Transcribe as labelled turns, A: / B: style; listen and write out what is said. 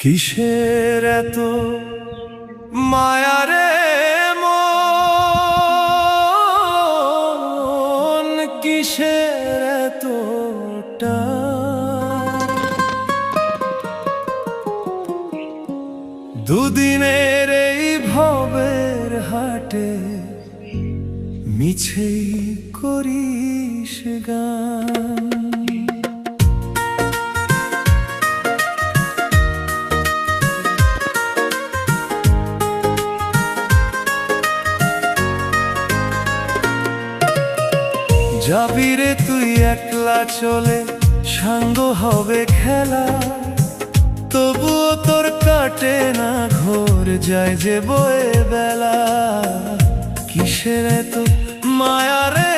A: কিসের এত মায়া রে মন, কিসের এতটা দুদিনের এই ভবের হাটে মিছেই করিস গান। যাবি রে তুই একলা চলে, সাঙ্গ হবে খেলা, তবুও তোর কাটে না ঘোর, যায় যে বয়ে বেলা। কিসের এত মায়া রে